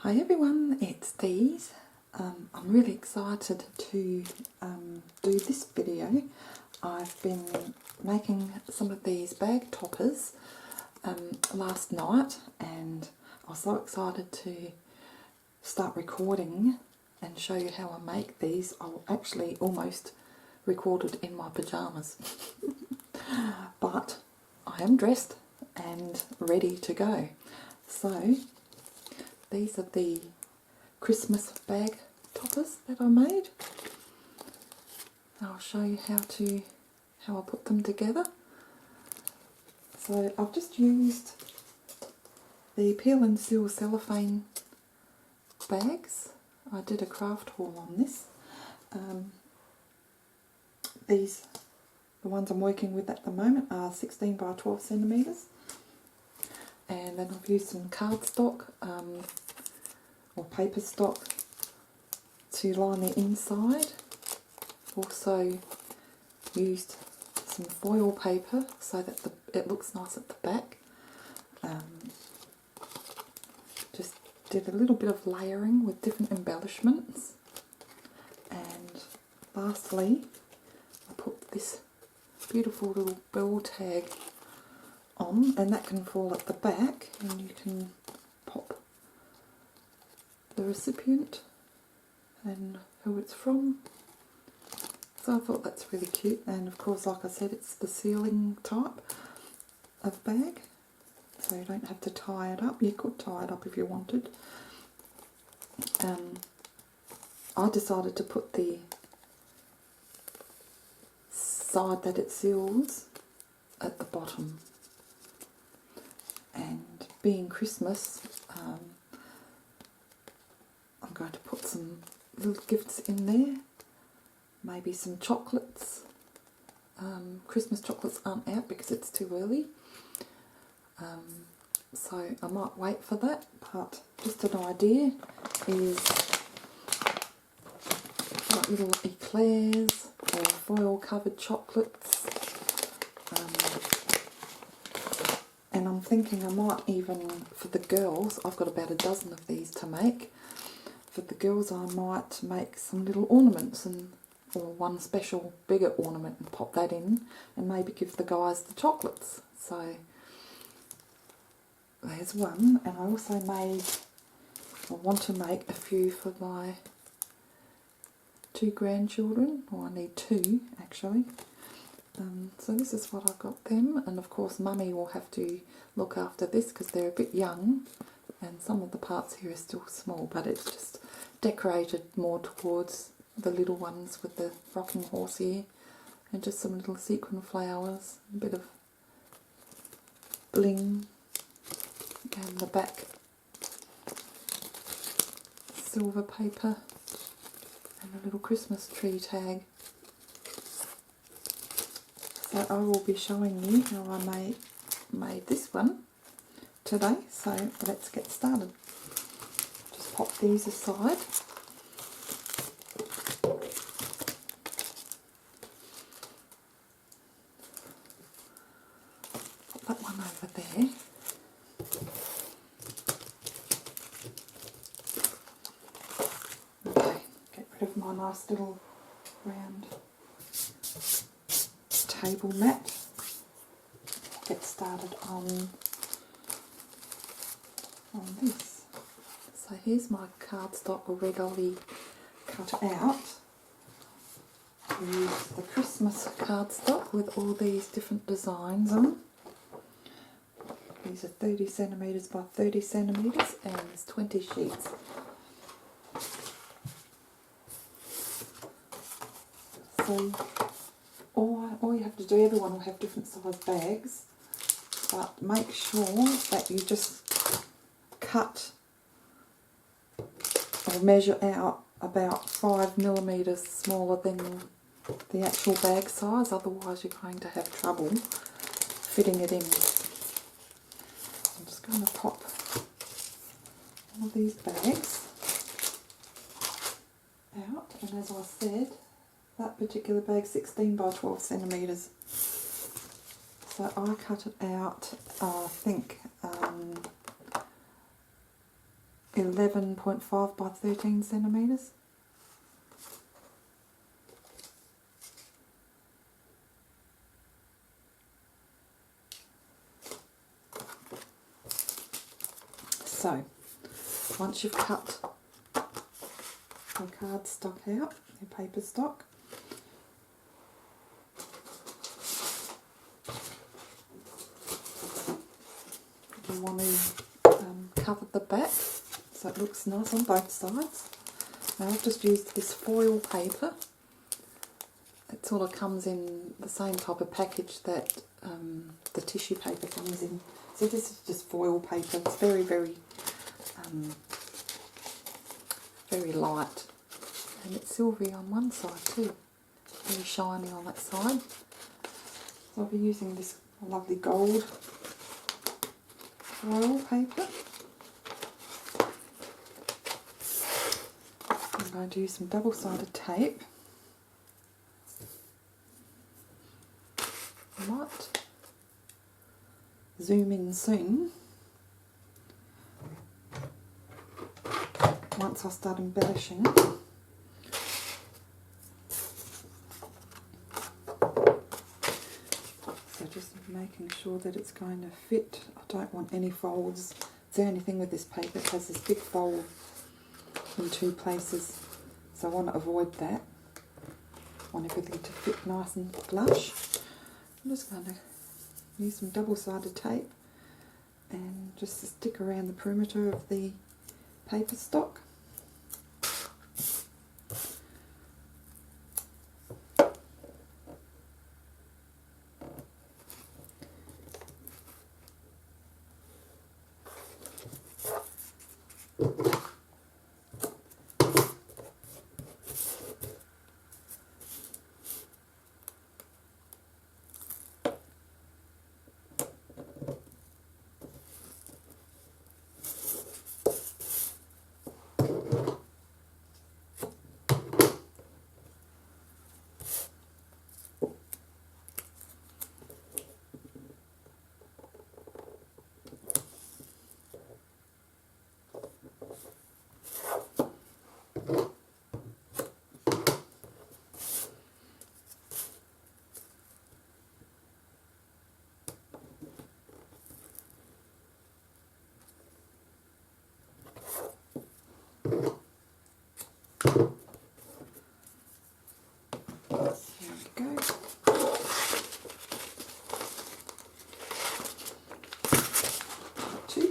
Hi everyone, it's Dee's. I'm really excited to do this video. I've been making some of these bag toppers last night, and I was so excited to start recording and show you how I make these. I'll actually almost recorded in my pyjamas but I am dressed and ready to go. So these are the Christmas bag toppers that I made. I'll show you how I put them together. So I've just used the peel and seal cellophane bags. I did a craft haul on this. The ones I'm working with at the moment are 16 by 12 centimetres. And then I've used some cardstock or paper stock to line the inside. Also used some foil paper so that it looks nice at the back. Just did a little bit of layering with different embellishments. And lastly, I put this beautiful little bell tag on, and that can fall at the back, and you can pop the recipient and who it's from. So I thought that's really cute, and of course, like I said, it's the sealing type of bag, so you don't have to tie it up. You could tie it up if you wanted. I decided to put the side that it seals at the bottom. And being Christmas, I'm going to put some little gifts in there, maybe some chocolates. Christmas chocolates aren't out because it's too early, so I might wait for that, but just an idea is like little eclairs or foil covered chocolates. And I'm thinking I might even, for the girls, I've got about a dozen of these to make. For the girls I might make some little ornaments, or one special bigger ornament and pop that in, and maybe give the guys the chocolates. So there's one, and I also want to make a few for my 2 grandchildren, or I need 2 actually. So this is what I've got them, and of course Mummy will have to look after this because they're a bit young and some of the parts here are still small, but it's just decorated more towards the little ones with the rocking horse here, and just some little sequin flowers, a bit of bling, and the back silver paper and a little Christmas tree tag. So I will be showing you how I made this one today, so let's get started. Just pop these aside. Put that one over there. Okay, get rid of my nice little round table mat. Get started on this. So here's my cardstock already cut out. I used the Christmas cardstock with all these different designs on. These are 30 centimetres by 30 centimetres, and there's 20 sheets. So all you have to do, everyone will have different size bags, but make sure that you just cut or measure out about 5 millimetres smaller than the actual bag size, otherwise you're going to have trouble fitting it in. I'm just going to pop all these bags out, and as I said, that particular bag 16 by 12 centimetres. So I cut it out, I think 11.5 by 13 centimetres. So, once you've cut your cardstock out, your paper stock, you want to cover the back so it looks nice on both sides. Now I've just used this foil paper. It sort of comes in the same type of package that the tissue paper comes in. So this is just foil paper. It's very, very, very light. And it's silvery on one side too. Very shiny on that side. So I'll be using this lovely gold foil paper. I'm going to use some double-sided tape. I might zoom in soon once I start embellishing. So just making sure that it's going to fit. I don't want any folds. It's the only thing with this paper, it has this big fold in two places, so I want to avoid that. I want everything to fit nice and flush. I'm just going to use some double-sided tape and just stick around the perimeter of the paper stock.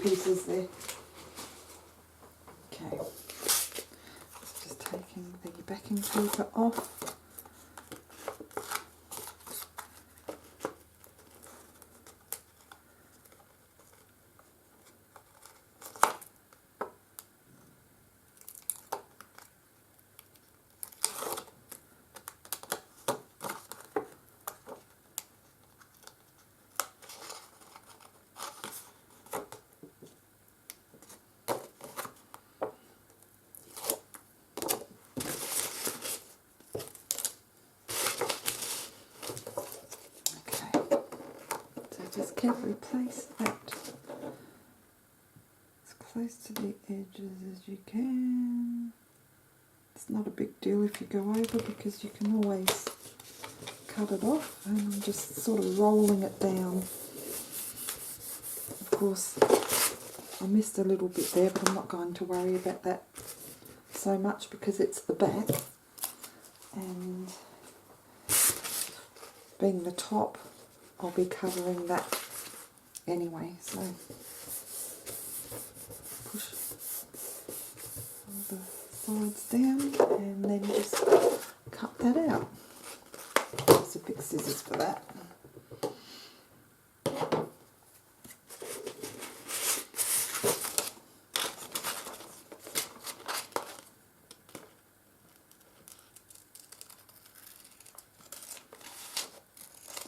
Pieces there. Okay, just taking the backing paper off. Just carefully place that as close to the edges as you can. It's not a big deal if you go over because you can always cut it off, and I'm just sort of rolling it down. Of course I missed a little bit there, but I'm not going to worry about that so much because it's the back, and being the top I'll be covering that anyway, so push all the sides down and then just cut that out. Use a big scissors for that.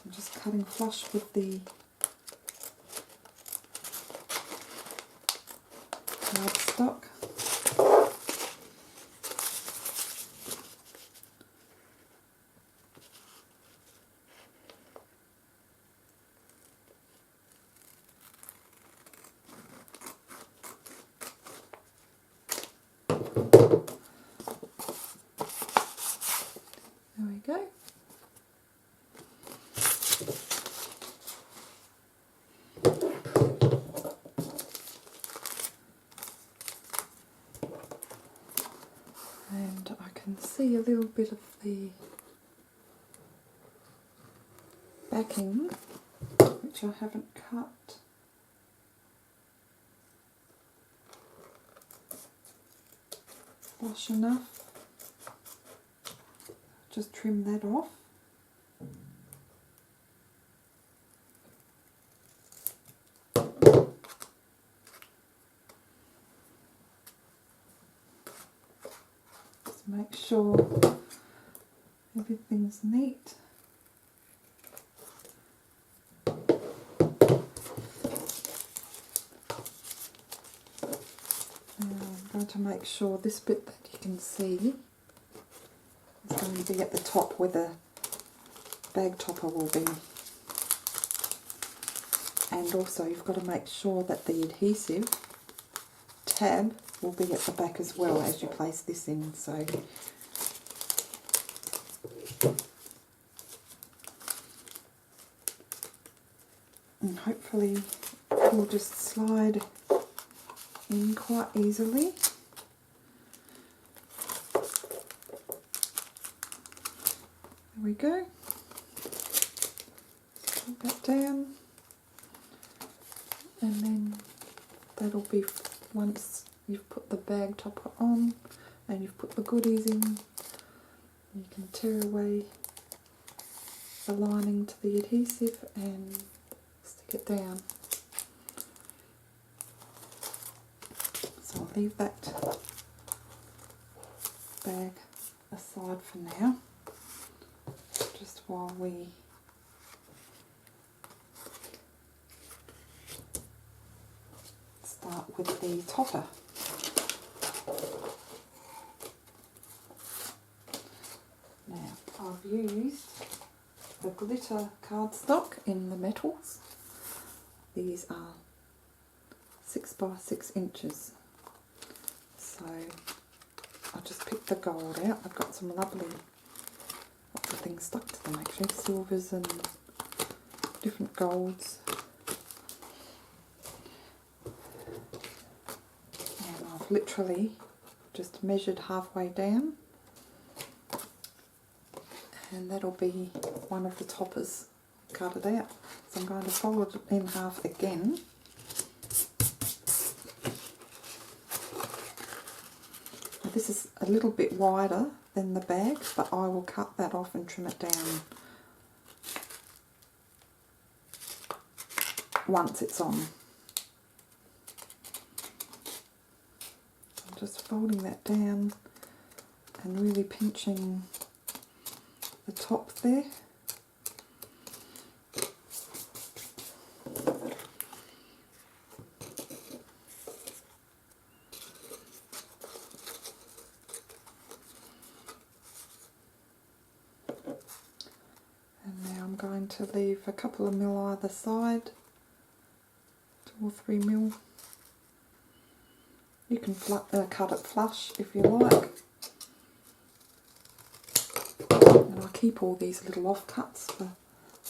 I'm just cutting flush with the cardstock. There we go. And I can see a little bit of the backing, which I haven't cut. Flush enough. Just trim that off. Just make sure everything's neat. I'm going to make sure this bit that you can see is going to be at the top where the bag topper will be. And also you've got to make sure that the adhesive tab will be at the back as well as you place this in. So and hopefully it will just slide in quite easily. There we go. Put that down, and then that'll be once you've put the bag topper on and you've put the goodies in, you can tear away the lining to the adhesive and stick it down. So I'll leave that bag aside for now, just while we start with the topper. Now I've used the glitter cardstock in the metals. These are 6 by 6 inches. So I just picked the gold out. I've got some lovely lots of things stuck to them actually, silvers and different golds. And I've literally just measured halfway down, and that'll be one of the toppers. Cut it out. So I'm going to fold it in half again. Now this is a little bit wider than the bag, but I will cut that off and trim it down once it's on. I'm just folding that down and really pinching the top there. Going to leave a couple of mil either side, 2 or 3 mil. You can cut it flush if you like. And I keep all these little offcuts for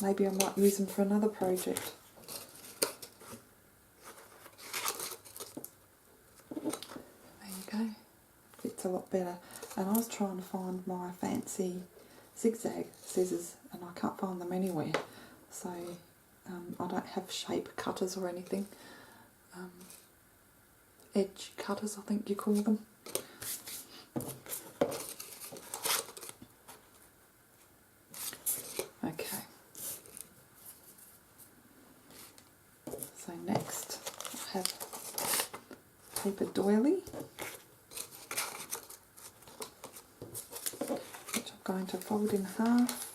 maybe I might use them for another project. There you go. Fits a lot better. And I was trying to find my fancy zigzag scissors and I can't find them anywhere, so I don't have shape cutters or anything, edge cutters I think you call them. Okay, so next I have paper doily, which I'm going to fold in half.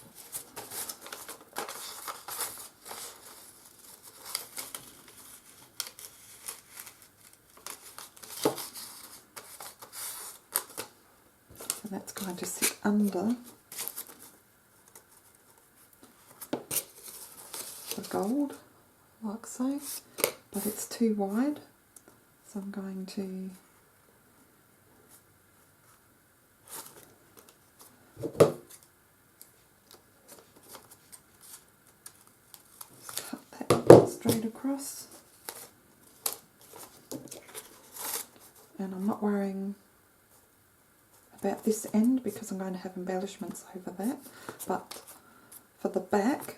And that's going to sit under the gold, like so, but it's too wide, so I'm going to across. And I'm not worrying about this end because I'm going to have embellishments over that, but for the back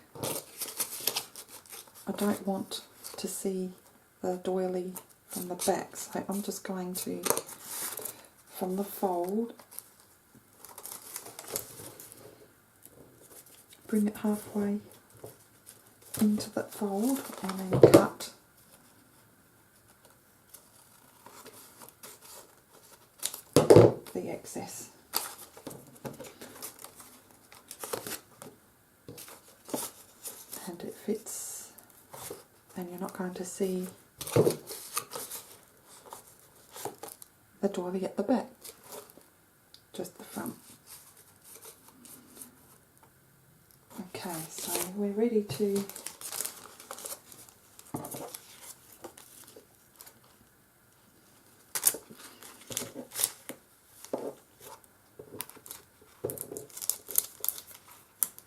I don't want to see the doily from the back, so I'm just going to, from the fold, bring it halfway into that fold and then cut the excess. And it fits, and you're not going to see the doily at the back, just the front. Okay, so we're ready to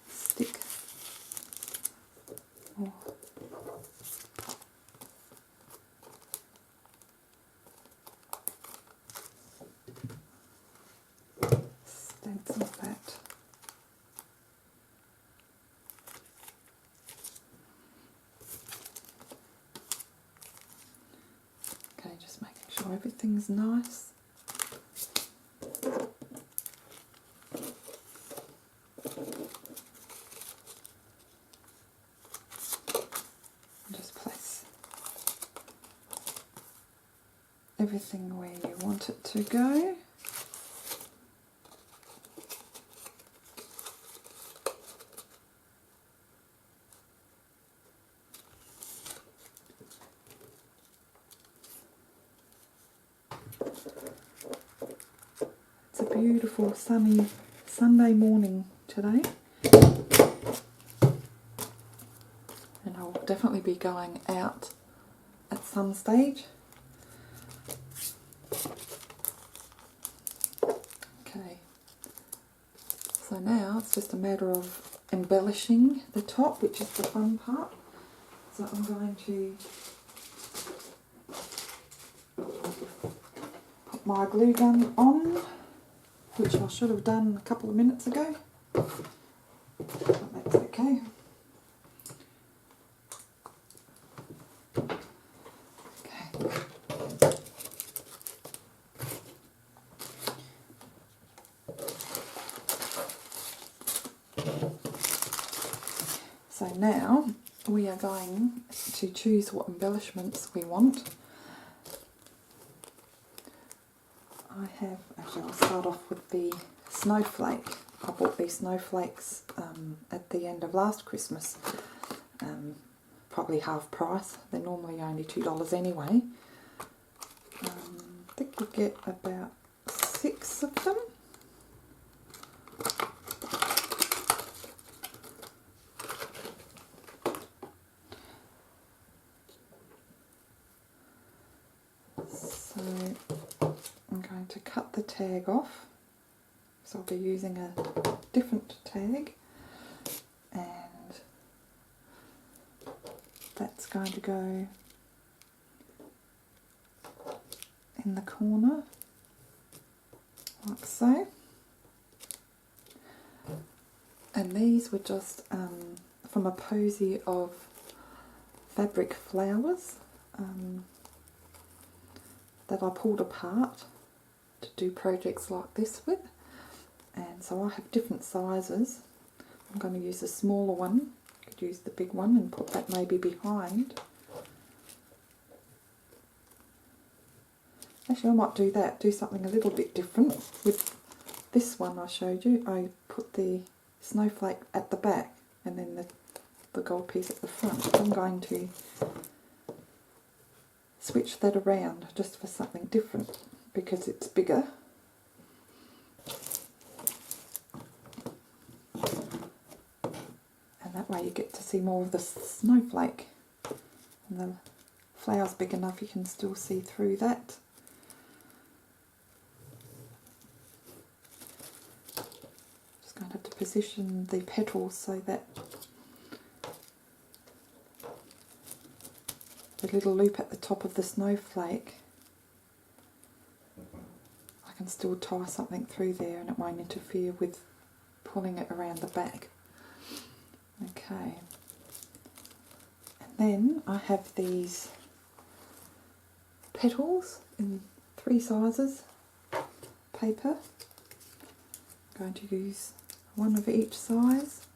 stick or stencil that. Okay, just making sure everything's nice. Just place everything where you want it to go. It's a beautiful sunny Sunday morning today, and I'll definitely be going out at some stage. Okay, so now it's just a matter of embellishing the top, which is the fun part. So I'm going to put my glue gun on, which I should have done a couple of minutes ago, but that's okay. So now we are going to choose what embellishments we want. Actually I'll start off with the snowflake. I bought these snowflakes at the end of last Christmas, probably half price. They're normally only $2 anyway. I think you get about 6 of them. So I'm going to cut the tag off, so I'll be using a different tag, and that's going to go in the corner like so. And these were just from a posy of fabric flowers that I pulled apart to do projects like this with, and so I have different sizes. I'm going to use a smaller one, could use the big one and put that maybe behind. Actually I might do that, do something a little bit different. With this one I showed you, I put the snowflake at the back and then the gold piece at the front. I'm going to switch that around just for something different because it's bigger. And that way you get to see more of the snowflake. And the flower's big enough you can still see through that. Just going to have to position the petals so that little loop at the top of the snowflake, I can still tie something through there and it won't interfere with pulling it around the back. Okay, and then I have these petals in 3 sizes paper. I'm going to use one of each size.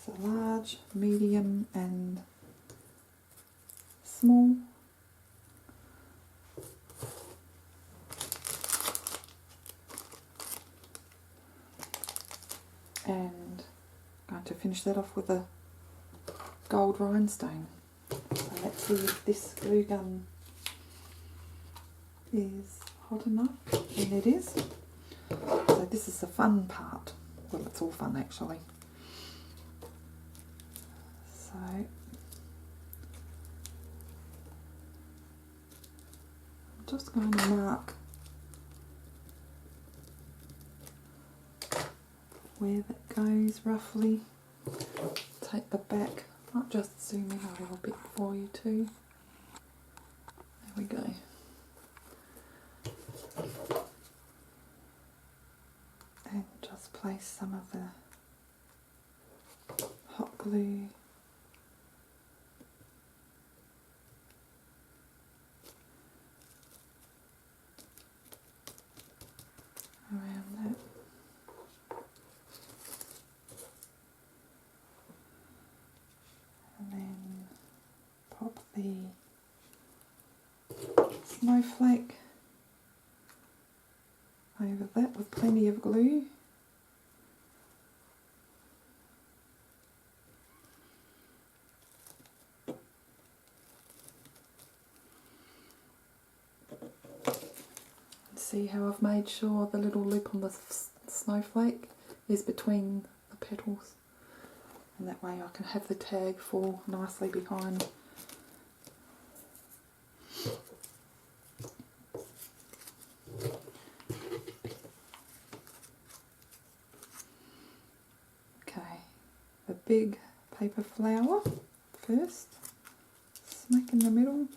So large, medium and small. And I'm going to finish that off with a gold rhinestone. So let's see if this glue gun is hot enough, and it is. So this is the fun part. Well, it's all fun actually. So I'm just going to mark where that goes roughly. Take the back. I'll just zoom in a little bit for you too. There we go. And just place some of the hot glue around that. And then pop the snowflake over that with plenty of glue. See how I've made sure the little loop on the snowflake is between the petals, and that way I can have the tag fall nicely behind. Okay, the big paper flower first, smack in the middle.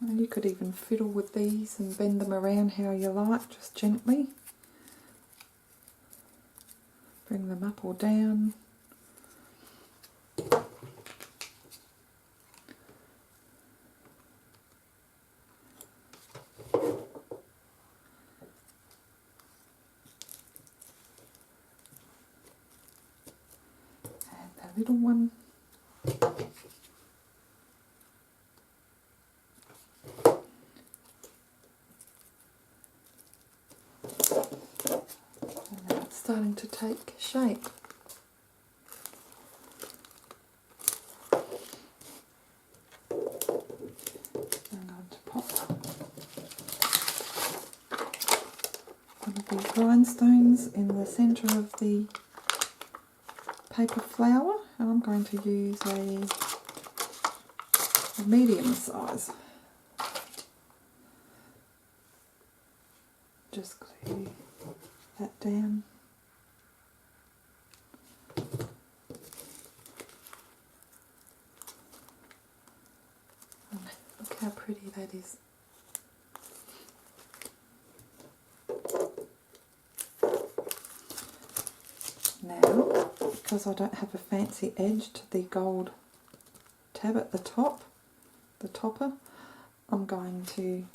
And you could even fiddle with these and bend them around how you like, just gently. Bring them up or down. And the little one. Starting to take shape. I'm going to pop one of these rhinestones in the centre of the paper flower, and I'm going to use a medium size. Just glue that down. Look how pretty that is. Now, because I don't have a fancy edge to the gold tab at the top, the topper, I'm going to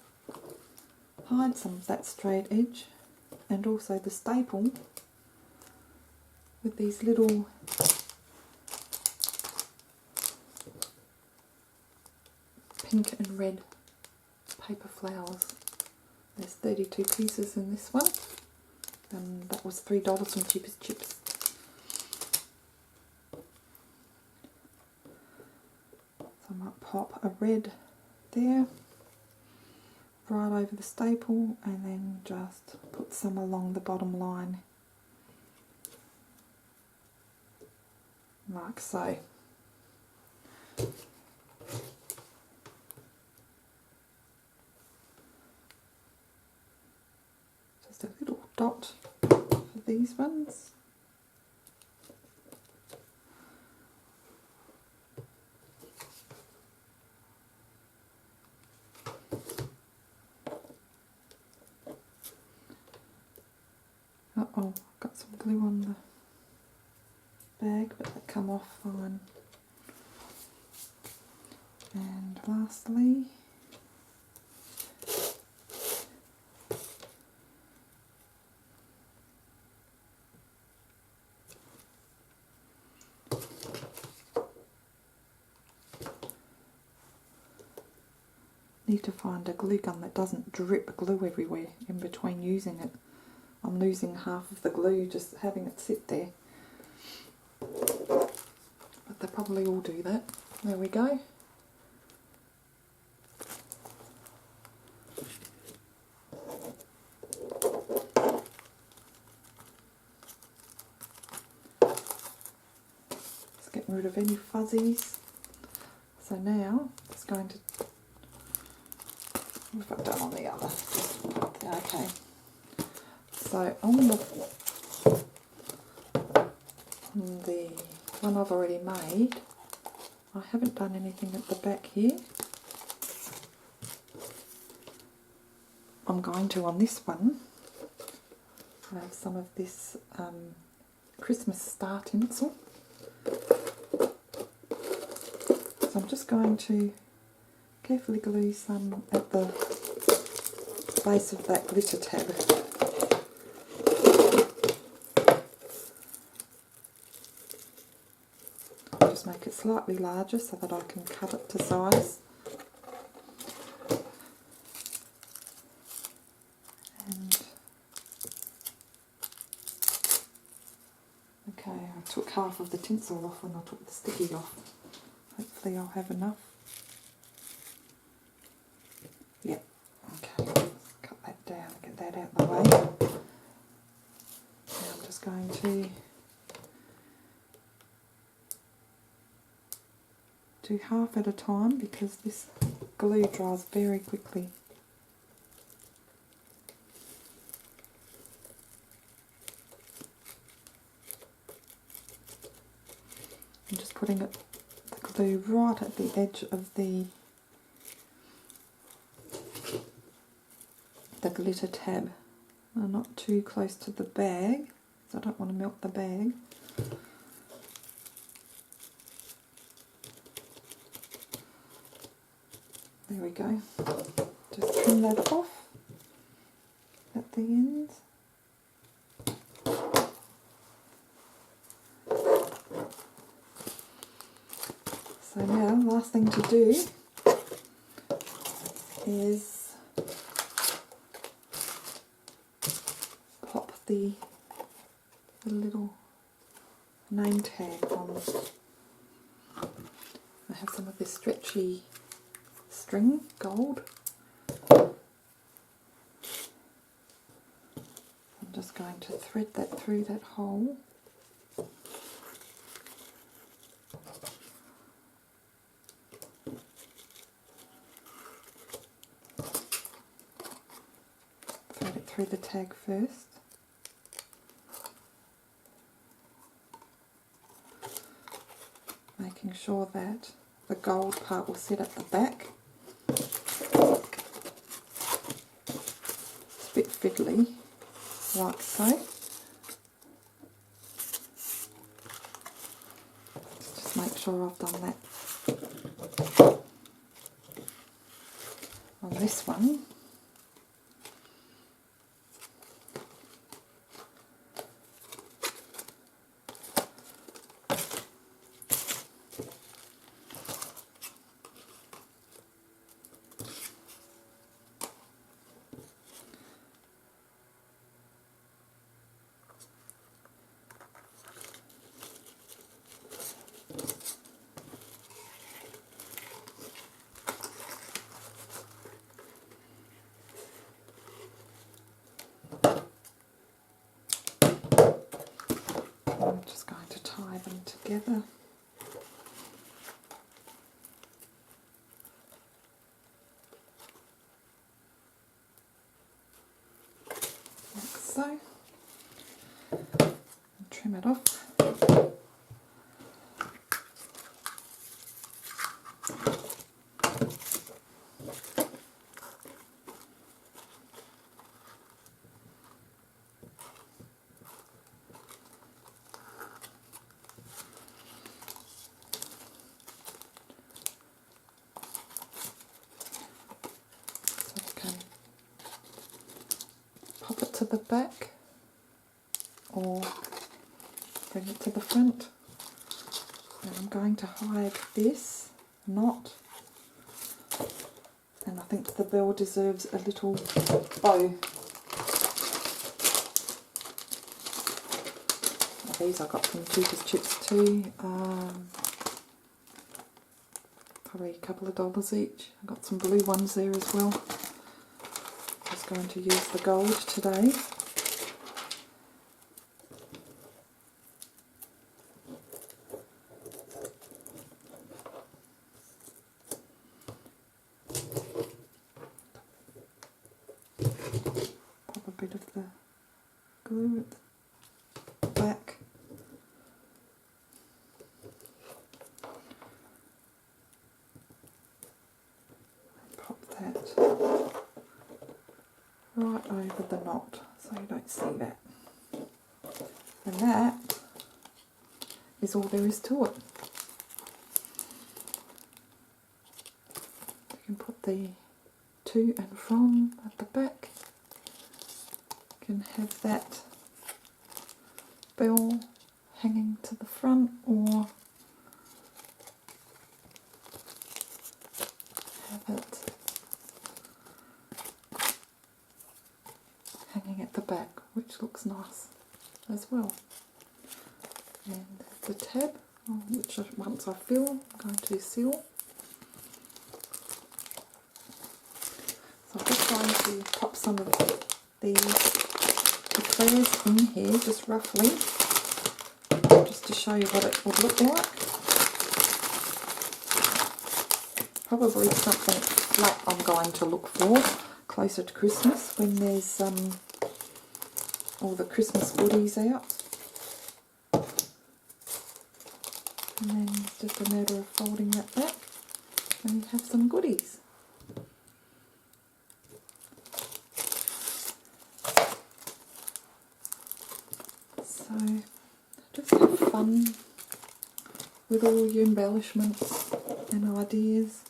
hide some of that straight edge and also the staple with these little pink and red paper flowers. There's 32 pieces in this one, and that was $3 from Cheapest Chips. So I might pop a red there, right over the staple, and then just put some along the bottom line, like so. Just a little dot for these ones. glue on the bag, but they come off fine. And lastly, need to find a glue gun that doesn't drip glue everywhere in between using it. I'm losing half of the glue just having it sit there. But they probably all do that. There we go. Just getting rid of any fuzzies. So now it's going to, what have I done on the other? Okay. So on the one I've already made, I haven't done anything at the back here. I'm going to on this one. I have some of this Christmas star tinsel. So I'm just going to carefully glue some at the base of that glitter tab. Just make it slightly larger so that I can cut it to size. And okay, I took half of the tinsel off when I took the sticky off. Hopefully I'll have enough. Yep, okay, cut that down, get that out of the way. Now I'm just going to do half at a time because this glue dries very quickly. I'm just putting the glue right at the edge of the glitter tab, not too close to the bag, so I don't want to melt the bag. There we go. Just trim that off at the ends. So now, last thing to do is pop the little name tag on. I have some of this stretchy string, gold. I'm just going to thread that through that hole. Thread it through the tag first. Making sure that the gold part will sit at the back. It's a bit fiddly, like so. Just make sure I've done that on this one. I'm just going to tie them together. Like so. And trim it off. to the back or bring it to the front. And I'm going to hide this knot, and I think the bell deserves a little bow. These I got from Cheapers Chips too, probably a couple of dollars each. I got some blue ones there as well. Just going to use the gold today. Pop a bit of the glue at the back. Pop that right over the knot so you don't see that. And that is all there is to it. You can put the to and from at the back. You can have that bell hanging to the front, or have it hanging at the back, which looks nice as well. And the tab, which once I fill, I'm going to seal. So I'm just going to pop some of these eclairs in here, just roughly, just to show you what it would look like. Probably something like I'm going to look for closer to Christmas, when there's all the Christmas goodies out. And then it's just a matter of folding that back and you have some goodies. So just have fun with all your embellishments and ideas.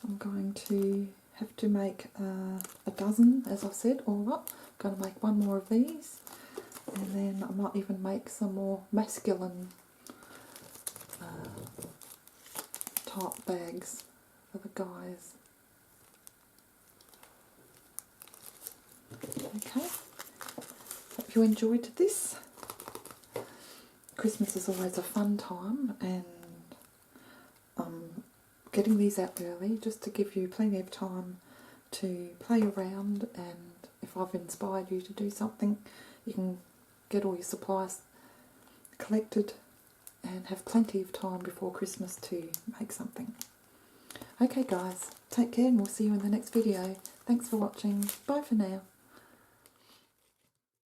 I'm going to have to make a dozen, as I've said, all up. I'm going to make one more of these, and then I might even make some more masculine type bags for the guys. Okay, hope you enjoyed this. Christmas is always a fun time, and getting these out early just to give you plenty of time to play around, and if I've inspired you to do something, you can get all your supplies collected and have plenty of time before Christmas to make something. Okay guys, take care and we'll see you in the next video. Thanks for watching. Bye for now.